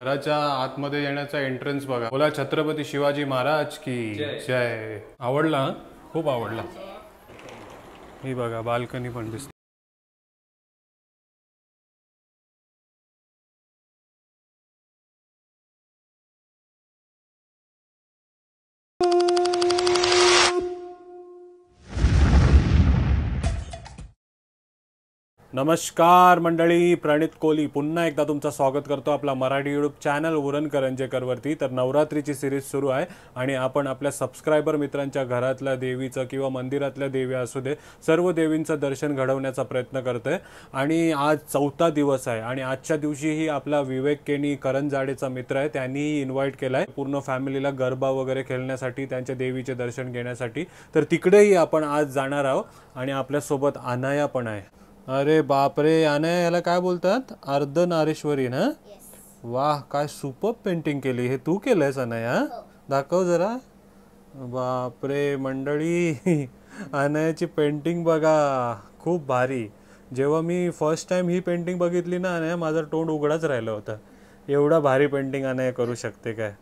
घराच्या आतमध्ये येण्याचा एंट्रन्स बघा. बोला छत्रपती शिवाजी महाराज की जय. आवडला? खूप आवडला. ही बघा बाल्कनी पण दिसते. नमस्कार मंडळी, प्रणित कोहली पुन्हा एकदा तुमचं स्वागत करतो आपला मराठी यूट्यूब चॅनल उरण करंजेकरवरती. तर नवरात्रीची सिरीज सुरू आहे आणि आपण आपल्या सबस्क्रायबर मित्रांच्या घरातल्या देवीचं किंवा मंदिरातल्या देवी असू दे सर्व देवींचं दर्शन घडवण्याचा प्रयत्न करतोय. आणि आज 4था दिवस आहे आणि आजच्या दिवशीही आपला विवेक केनी करंजाडेचा मित्र आहे, त्यांनीही इन्व्हाइट केलाय पूर्ण फॅमिलीला गरबा वगैरे खेळण्यासाठी, त्यांच्या देवीचे दर्शन घेण्यासाठी. तर तिकडेही आपण आज जाणार आहोत आणि आपल्यासोबत अनाया पण आहे. अरे बापरे, अनाया याला काय बोलतात? अर्धनारेश्वरी ना? वाह, काय सुपर पेंटिंग केली. हे तू केलंयस अनाया? दाखव जरा. बापरे मंडळी, अनायाची पेंटिंग बघा, खूप भारी. जेव्हा मी फर्स्ट टाइम ही पेंटिंग बघितली ना अनाया, माझं तोंड उघडाच राहिलं होतं. एवढा भारी पेंटिंग अनाया करू शकते काय?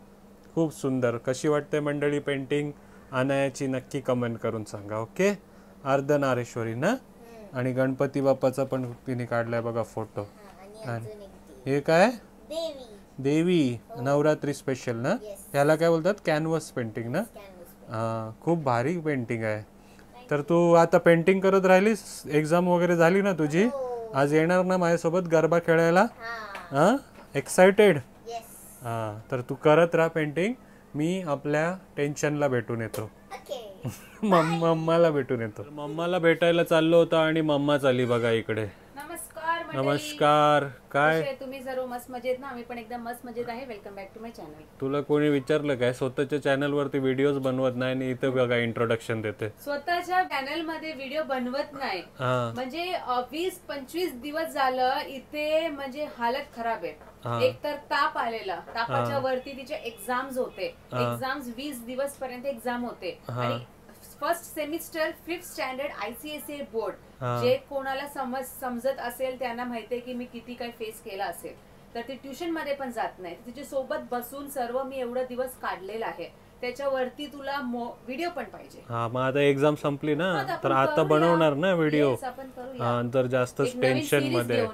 खूप सुंदर. कशी वाटते मंडळी पेंटिंग अनायाची? नक्की कमेंट करून सांगा. ओके. अर्धनारेश्वरी ना? आणि गणपती बाप्पाचा पण तिने काढलाय बघा फोटो. हे काय? देवी नवरात्री स्पेशल ना? ह्याला काय बोलतात? कॅनव्हास पेंटिंग ना? हा, खूप भारी पेंटिंग आहे. तर तू आता पेंटिंग करत राहिलीस? एक्झाम वगैरे झाली ना तुझी? आज येणार ना माझ्यासोबत गरबा खेळायला? हा, एक्साइटेड? हा, तर तू करत राहा पेंटिंग. मी आपल्या टेन्शनला भेटून येतो. मम्माला भेटून येतो. मम्माला भेटायला चाललो होता आणि मम्मा चाली बघा इकडे. नमस्कार. काय तुम्ही सर्व मस्त मजेत ना? आम्ही पण एकदम मस्त मजेत आहे. Welcome back to my channel. तुला कोणी विचारलं काय स्वतःच्या चॅनल वरती व्हिडिओज बनवत नाही आणि इथं बघा इंट्रोडक्शन देते. स्वतःच्या चॅनल मध्ये व्हिडिओ बनवत नाही म्हणजे 20-25 दिवस झालं इथे, म्हणजे हालत खराब आहे. एक तर ताप आलेला, तापाच्या वरती तिचे एक्झाम्स होते. एक्झाम्स 20 दिवस पर्यंत एक्झाम होते आणि first semester 5th standard ICSE board. जे कोणाला समजत असेल त्यांना माहितीये की मी किती काय फेस केला असेल. तर ती ट्युशन मध्ये पण जात नाही, तिच्या सोबत बसून सर्व मी एवढा दिवस काढलेला आहे. त्याच्यावरती तुला व्हिडिओ पण पाहिजे. हा, मग आता एक्झाम संपली ना, तर आता बनवणार ना व्हिडिओ. तर जास्त टेन्शन मध्ये.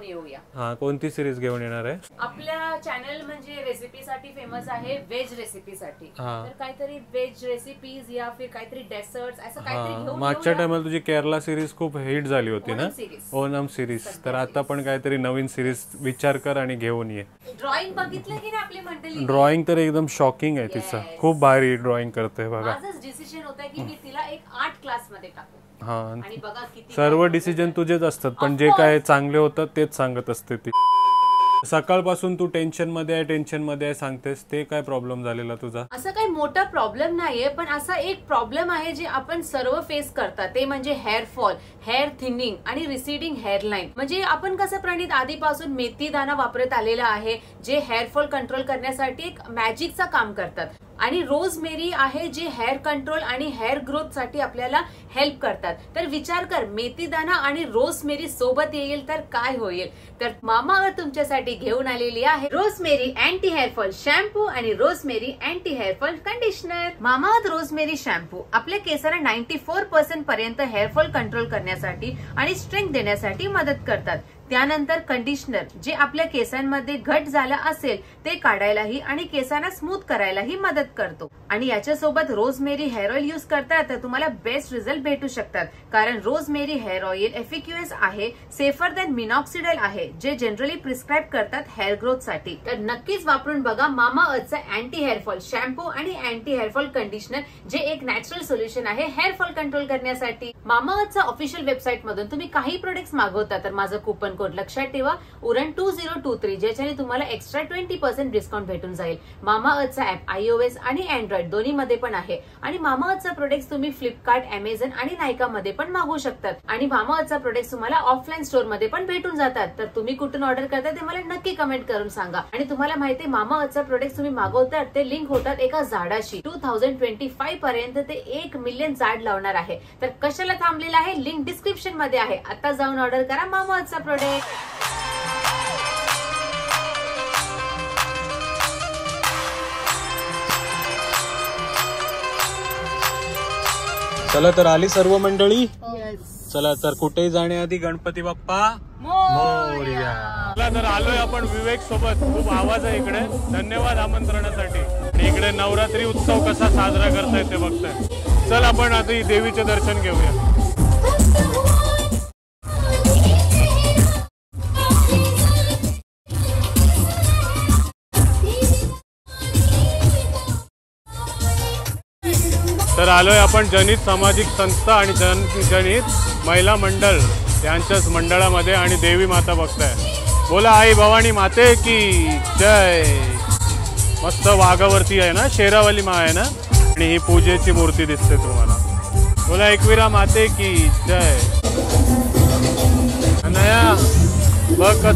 हा, कोणती सिरीज घेऊन येणार आहे? आपल्या चॅनल म्हणजे रेसिपीसाठी फेमस आहे, व्हेज रेसिपीसाठी. तर काहीतरी व्हेज रेसिपीज या फिर काहीतरी डेसर्ट्स असं काहीतरी घेऊन. मागच्या टायमाला तुझी केरला सिरीज खूप हिट झाली होती ना, ओनम सिरीज. तर आता पण काहीतरी नवीन सिरीज विचार कर आणि घेऊन ये. ड्रॉइंग बघितलं की नाही आपली मंडळी? ड्रॉइंग तर एकदम शॉकिंग आहे तिचं. खूप भारी ड्रॉइंग करते बघा. माझंच डिसिजन होतं की मी तिला एक आर्ट क्लास मध्ये टाकू. आणि बघा किती सर्व डिसिजन तुझेच असतात, पण जे काय चांगले होतात तेच सांगत असते ती. सकाळपासून तू टेन्शन मध्ये आहे सांगतेस. ते काय प्रॉब्लेम झालेला तुझा? असं काही मोठा प्रॉब्लेम नाहीये, पण असा एक प्रॉब्लेम आहे जे आपण सर्व फेस करतात, ते म्हणजे हेअर फॉल, हेअर थिनिंग आणि रिसिडिंग हेअरलाईन. म्हणजे आपण कसं प्रणित आधीपासून मेथी दाणा वापरत आलेला आहे, जे हेअर फॉल कंट्रोल करण्यासाठी एक मॅजिकचा काम करतात. आणि रोजमेरी आहे जे हेअर कंट्रोल आणि हेअर ग्रोथ साठी आपल्याला हेल्प करतात. तर विचार कर, मेथी दाणा आणि रोजमेरी सोबत येईल तर काय होईल. तर मामाअर्थ तुमच्यासाठी घेऊन आलेली आहे रोजमेरी अँटी हेअरफॉल शॅम्पू आणि rosemary anti hair fall conditioner. Mamaearth rosemary shampoo आपल्या केसाला 94% पर्यंत हेअरफॉल कंट्रोल करण्यासाठी आणि स्ट्रेंथ देण्यासाठी मदत करतात. त्यानंतर कंडिशनर जे आपल्या केसांमध्ये घट झाला असेल ते काढायलाही आणि केसांना स्मूथ करायलाही मदत करतो. आणि याच्यासोबत रोजमेरी हेअर ऑइल यूज करतात तर तुम्हाला बेस्ट रिझल्ट भेटू शकतात, कारण रोजमेरी हेअर ऑइल एफिक्युअस आहे, सेफर दॅन मिनॉक्सिडाइल आहे, जे जनरली प्रिस्क्राइब करतात हेअर ग्रोथ साठी. तर नक्कीच वापरून बघा मामाअर्थचा अँटी हेअरफॉल शॅम्पू आणि अँटी हेअरफॉल कंडिशनर, जे एक नॅचरल सोल्युशन आहे हेअरफॉल कंट्रोल करण्यासाठी. मामाअर्थचा ऑफिशियल वेबसाईट मधून तुम्ही काही प्रोडक्ट्स मागवता तर माझं कुपन कोड लक्षात ठेवा, उरण 2023, ज्याच्याने तुम्हाला एक्स्ट्रा 20% डिस्काउंट भेटून जाईल. मामाअर्थचा ऍप iOS आणि अँड्रॉइड दोन्ही मध्ये पण आहे. आणि मामाअर्थचा प्रोडक्ट्स तुम्ही फ्लिपकार्ट, अमेझॉन आणि नायका मध्ये पण मागवू शकतात. आणि मामाअर्थचा प्रोडक्ट्स तुम्हाला ऑफलाईन स्टोर मध्ये पण भेटून जातात. तर तुम्ही कुठून ऑर्डर करता ते मला नक्की कमेंट करून सांगा. आणि तुम्हाला माहिती आहे मामाअर्थचा प्रोडक्ट्स तुम्ही मागवतात ते लिंक होतात एका झाडाशी. 2025 पर्यंत ते 1 मिलियन झाड लावणार आहे. तर कशाला थांबलेला आहे? लिंक डिस्क्रिप्शन मध्ये आहे. आता जाऊन ऑर्डर करा मामाअर्थचा प्रोडक्ट. चला तर आली सर्व मंडळी. चला तर कुठेही जाण्याआधी गणपती बाप्पा मोरया. चला तर आलोय आपण विवेक सोबत. खूप आवाज आहे इकडे. धन्यवाद आमंत्रणासाठी. आणि इकडे नवरात्री उत्सव कसा साजरा करतायत ते बघताय. चल आपण आता देवीचे दर्शन घेऊया. तर आलोय आपण जनित सामाजिक संस्था आणि जनित महिला मंडळ यांच्याच मंडळामध्ये आणि देवी माता बघताय. बोला आई भवानी माते की जय. मस्त वाघावरती आहे ना, शेरावाली मा आहे ना, आणि ही पूजेची मूर्ती दिसते तुम्हाला. बोला एकविरा माते की जय. अनया बघ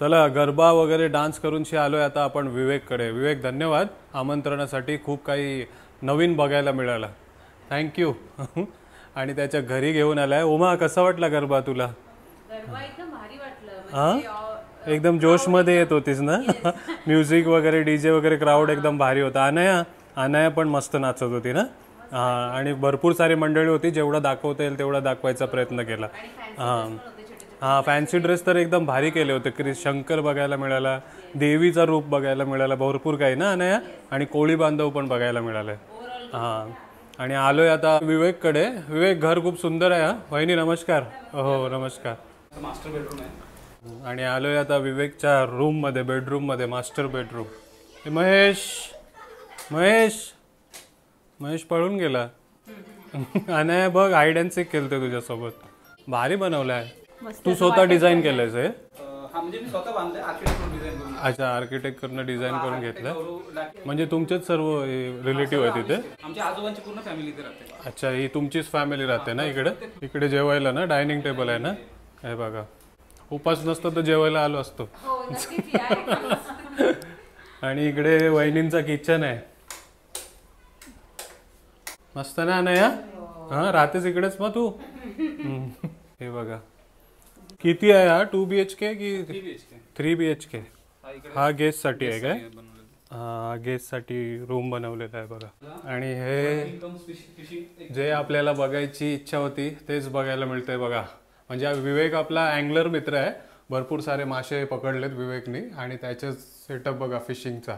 चला गरबा वगैरे डान्स करूनशी आलोय आता आपण विवेककडे. विवेक धन्यवाद आमंत्रणासाठी, खूप काही नवीन बघायला मिळालं, थँक्यू. आणि त्याच्या घरी घेऊन आलाय. उमा कसा वाटला गरबा तुला? गरबा एकदम भारी वाटलं. हा एकदम जोश मध्ये येत होतीस ना. म्युझिक वगैरे डीजे वगैरे क्राऊड एकदम भारी होता. अनाया पण मस्त नाचत होती ना. हा आणि भरपूर सारी मंडळी होती, जेवढा दाखवता येईल तेवढा दाखवायचा प्रयत्न केला. हा फॅन्सी ड्रेस तर एकदम भारी केले होते. शंकर बघायला मिळाला, देवीचा रूप बघायला मिळाला, भरपूर काही ना अनया. आणि कोळी बांधव पण बघायला मिळाले. हा आणि आलोय आता विवेककडे. विवेक घर खूप सुंदर आहे. हा वहिनी नमस्कार. हो नमस्कार. मास्टर बेडरूम आहे. आणि आलोय आता विवेकच्या रूम मध्ये, बेडरूम मध्ये, मास्टर बेडरूम. महेश महेश महेश पळून गेला. अनया बघ हाईड अँड सीक केलते तुझ्यासोबत. भारी बनवलाय. तू स्वतः डिझाईन केलंयस हे? हा म्हणजे मी स्वतः बांधलंय, आर्किटेक्ट डिझाईन करून. अच्छा आर्किटेक्ट करून डिझाईन करून घेतलं. म्हणजे तुमचेच सर्व रिलेटिव्ह आहे तिथे? आमच्या आजोबांची पूर्ण फॅमिली इथे राहते. अच्छा ही तुमचीच फॅमिली राहते ना इकडे? इकडे जेवायला ना डायनिंग टेबल आहे ना. हे बघा उपास नसतं तर जेवायला आलो असतो. आणि इकडे वहिनींचा किचन आहे. मस्त ना अनया? हा राहतेस इकडेच मग तू? हे बघा किती आहे हा? 2 BHK की 3 BHK? हा गेस्ट साठी आहे काय? हा गेस्ट साठी रूम बनवलेला आहे बघा. आणि हे जे आपल्याला बघायची इच्छा होती तेच बघायला मिळतंय बघा. म्हणजे विवेक आपला अँगलर मित्र आहे. भरपूर सारे मासे पकडलेत विवेकनी. आणि त्याचे सेटअप बघा फिशिंगचा.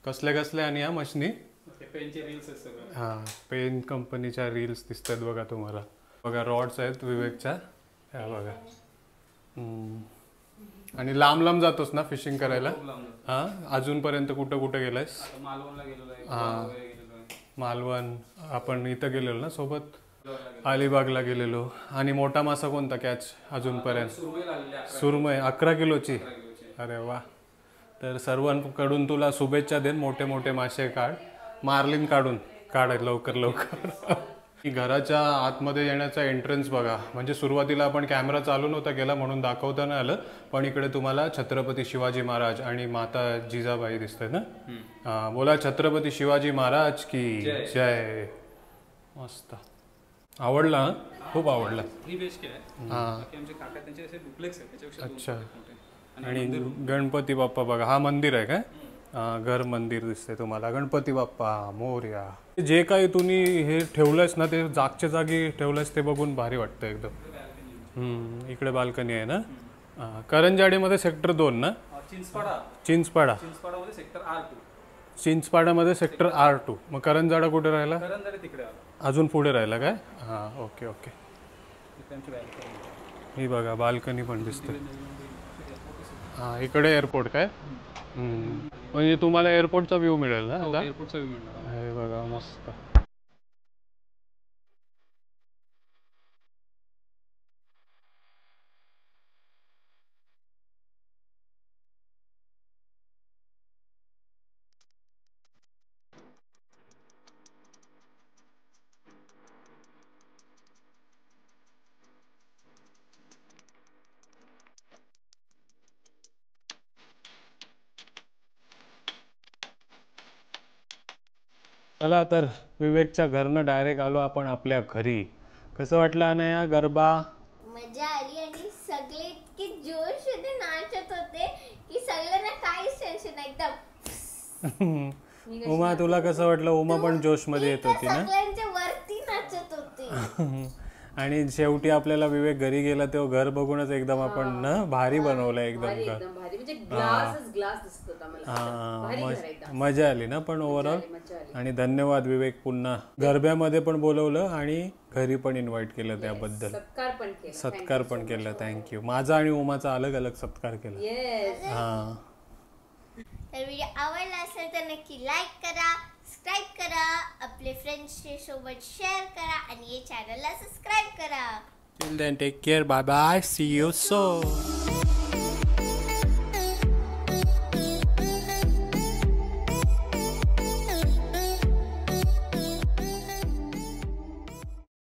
कसले कसले आणि या मशनी. हा पेन कंपनीच्या रील्स दिसतात बघा तुम्हाला. बघा रॉड्स आहेत विवेकच्या. ह्या बघा. आणि लांब लांब जातोस ना फिशिंग करायला? हा अजूनपर्यंत कुठं कुठं गेलायस? हा मालवण. आपण इथं गेलेलो ना सोबत, अलिबागला गेलेलो. आणि मोठा मासा कोणता कॅच अजूनपर्यंत? सुरमई 11 किलोची. अरे वा. तर सर्वांकडून तुला शुभेच्छा देन. मोठे मोठे मासे काढ. मार्लिन काढ लवकर लवकर. घराच्या आतमध्ये येण्याचा एंट्रन्स बघा. म्हणजे सुरुवातीला आपण कॅमेरा चालू नव्हता केला म्हणून दाखवता नाही आलं. पण इकडे तुम्हाला छत्रपती शिवाजी महाराज आणि माता जिजाबाई दिसते ना. बोला छत्रपती शिवाजी महाराज की जय. मस्त आवडला. खूप आवडला. 3 BHK आहे. हा आमचे काका त्यांचे असे डुप्लेक्स आहेत त्याच्यापेक्षा. अच्छा. आणि गणपती बाप्पा बघा. हा मंदिर आहे काय? घर मंदिर दिसते तुम्हाला. गणपती बाप्पा मोरया. जे काही तुम्ही हे ठेवलंयस ना ते जागच्या जागी ठेवलंयस ते बघून भारी वाटतं एकदम. इकडे बाल्कनी आहे ना. करंजाडीमध्ये सेक्टर 2 ना. चिंचपाडामध्ये सेक्टर R2. चिंचपाडामध्ये सेक्टर R2. मग करंजाडा कुठे राहिला? करंजाडे तिकडे अजून पुढे राहिला काय? हा ओके ओके. ही बघा बाल्कनी पण दिसते. हा इकडे एअरपोर्ट काय? म्हणजे तुम्हाला एअरपोर्टचा व्ह्यू मिळेल ना आता? एअरपोर्टचा व्ह्यू मिळणार. हे बघा मस्त. चला तर विवेकच्या घरनं डायरेक्ट आलो आपण आपल्या घरी. कसं वाटलं अनया गरबा? मजा आली. आणि सगळे इतके जोश होते, नाचत होते की सगळ्यांना काहीच टेन्शन एकदम. उमा तुला कसं वाटलं? उमा पण जोश मध्ये येत होती ना. सगळ्यांच्या वरती नाचत होते. आणि शेवटी आपल्याला विवेक घरी गेला तेव्हा घर बघूनच एकदम आपण ना भारी बनवलं एकदम. मजा आली ना पण ओव्हरऑल. आणि धन्यवाद विवेक, पुन्हा गरब्यामध्ये पण बोलवलं आणि घरी पण इन्व्हाइट केलं त्याबद्दल. सत्कार पण केला. थँक्यू. माझा आणि उमाचा अलग अलग सत्कार केला. हा तर व्हिडिओ आवडला असेल तर नक्की लाईक करा, सबस्क्राईब करा, आपले फ्रेंड्सच्या सोबत शेअर करा आणि या चॅनलला सबस्क्राईब करा. Till then take care. Bye bye. See you soon.